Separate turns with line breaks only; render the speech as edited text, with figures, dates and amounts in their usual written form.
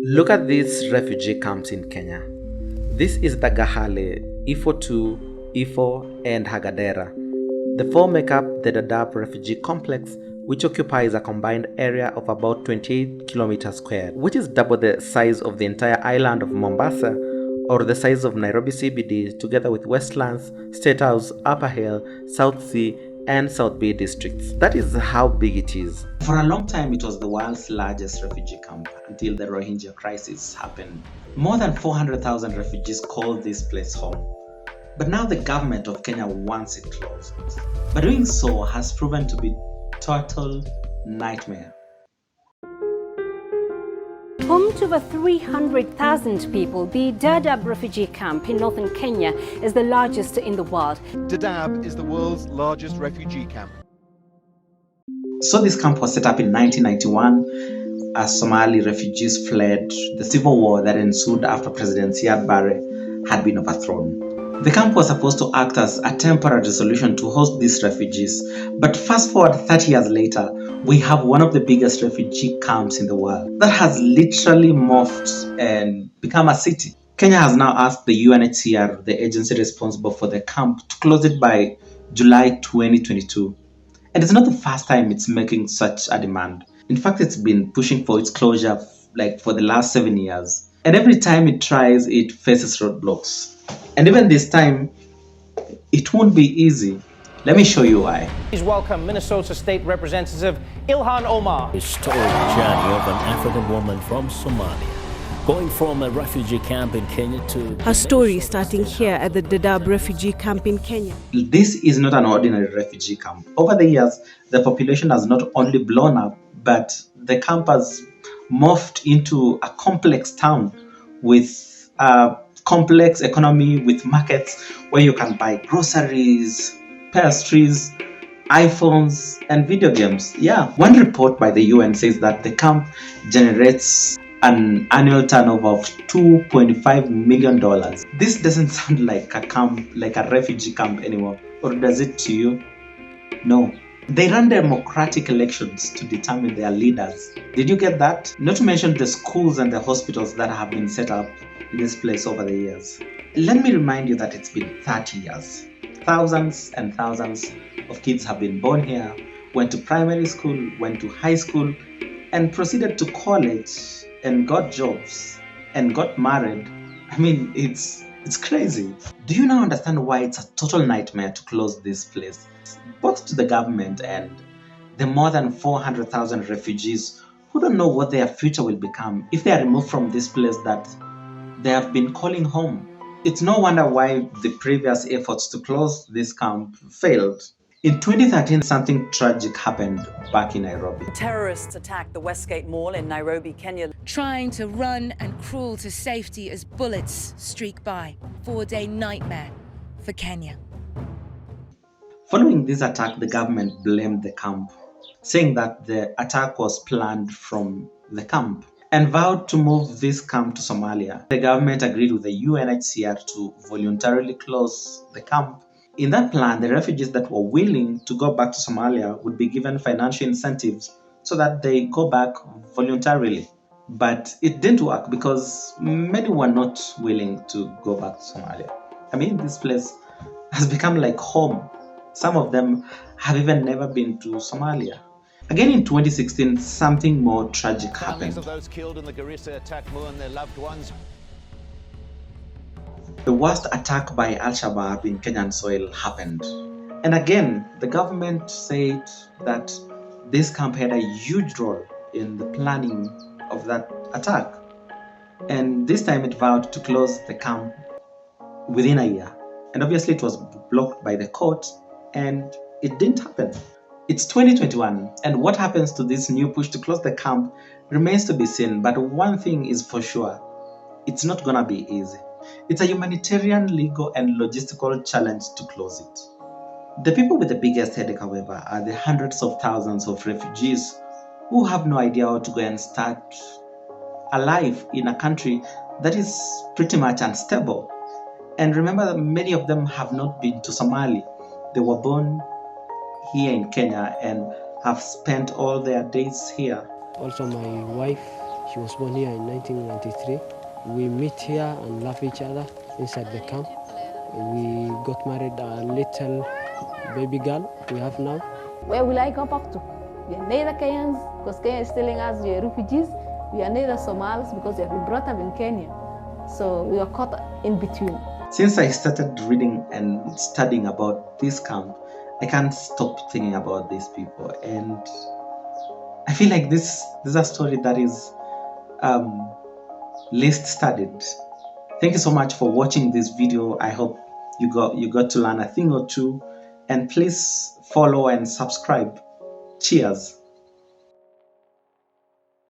Look at these refugee camps in Kenya. This is the Gahale, Ifo 2, Ifo, and Hagadera. The four make up the Dadaab refugee complex, which occupies a combined area of about 28 kilometers squared, which is double the size of the entire island of Mombasa or the size of Nairobi CBD, together with Westlands, State House, Upper Hill, South Sea, and South Bay districts. That is how big it is. For a long time, it was the world's largest refugee camp until the Rohingya crisis happened. More than 400,000 refugees called this place home. But now the government of Kenya wants it closed. But doing so has proven to be total nightmare.
Home to over 300,000 people, the Dadaab refugee camp in northern Kenya is the largest in the world.
Dadaab is the world's largest refugee camp.
So this camp was set up in 1991 as Somali refugees fled the civil war that ensued after President Siad Barre had been overthrown. The camp was supposed to act as a temporary solution to host these refugees, but fast forward 30 years later, we have one of the biggest refugee camps in the world that has literally morphed and become a city. Kenya has now asked the UNHCR, the agency responsible for the camp, to close it by July 2022. And it's not the first time it's making such a demand. In fact, it's been pushing for its closure for the last 7 years. And every time it tries, it faces roadblocks. And even this time, it won't be easy. Let me show you why.
Please welcome Minnesota State Representative Ilhan Omar.
Historic journey of an African woman from Somalia, going from a refugee camp in Kenya to...
Her story starting here at the Dadaab refugee camp in Kenya.
This is not an ordinary refugee camp. Over the years, the population has not only blown up, but the camp has morphed into a complex town with a complex economy, with markets where you can buy groceries, pastries, iPhones, and video games. Yeah, one report by the UN says that the camp generates an annual turnover of $2.5 million. This doesn't sound like a camp, like a refugee camp anymore. Or does it to you? No. They run democratic elections to determine their leaders. Did you get that? Not to mention the schools and the hospitals that have been set up in this place over the years. Let me remind you that it's been 30 years. Thousands and thousands of kids have been born here, went to primary school, went to high school, and proceeded to college and got jobs and got married. I mean, it's crazy. Do you now understand why it's a total nightmare to close this place? Both to the government and the more than 400,000 refugees who don't know what their future will become if they are removed from this place that they have been calling home. It's no wonder why the previous efforts to close this camp failed. In 2013, something tragic happened back in Nairobi.
Terrorists attacked the Westgate Mall in Nairobi, Kenya.
Trying to run and crawl to safety as bullets streak by. 4-day nightmare for Kenya.
Following this attack, the government blamed the camp, saying that the attack was planned from the camp and vowed to move this camp to Somalia. The government agreed with the UNHCR to voluntarily close the camp. In that plan, the refugees that were willing to go back to Somalia would be given financial incentives so that they go back voluntarily. But it didn't work because many were not willing to go back to Somalia. I mean, this place has become like home. Some of them have even never been to Somalia. Again in 2016, something more tragic happened.
Of those killed in the Garissa attack and their loved ones.
The worst attack by Al-Shabaab in Kenyan soil happened. And again, the government said that this camp had a huge role in the planning of that attack. And this time it vowed to close the camp within a year. And obviously it was blocked by the court and it didn't happen. It's 2021, and what happens to this new push to close the camp remains to be seen. But one thing is for sure, it's not gonna be easy. It's a humanitarian, legal, and logistical challenge to close it. The people with the biggest headache, however, are the hundreds of thousands of refugees who have no idea how to go and start a life in a country that is pretty much unstable. And remember that many of them have not been to Somalia. They were born here in Kenya and have spent all their days here.
Also my wife, She was born here in 1993. We meet here and love each other inside the camp. We got married, a little baby girl we have now.
Where will I go back to? We are neither Kenyans, because Kenya is telling us we are refugees. We are neither Somalis, because we have been brought up in Kenya. So we are caught in between. Since I started reading and studying about this camp, I can't stop thinking about these people. And I feel like this is a story that is least studied. Thank you so much for watching this video. I hope you got to learn a thing or two. And please follow and subscribe. Cheers.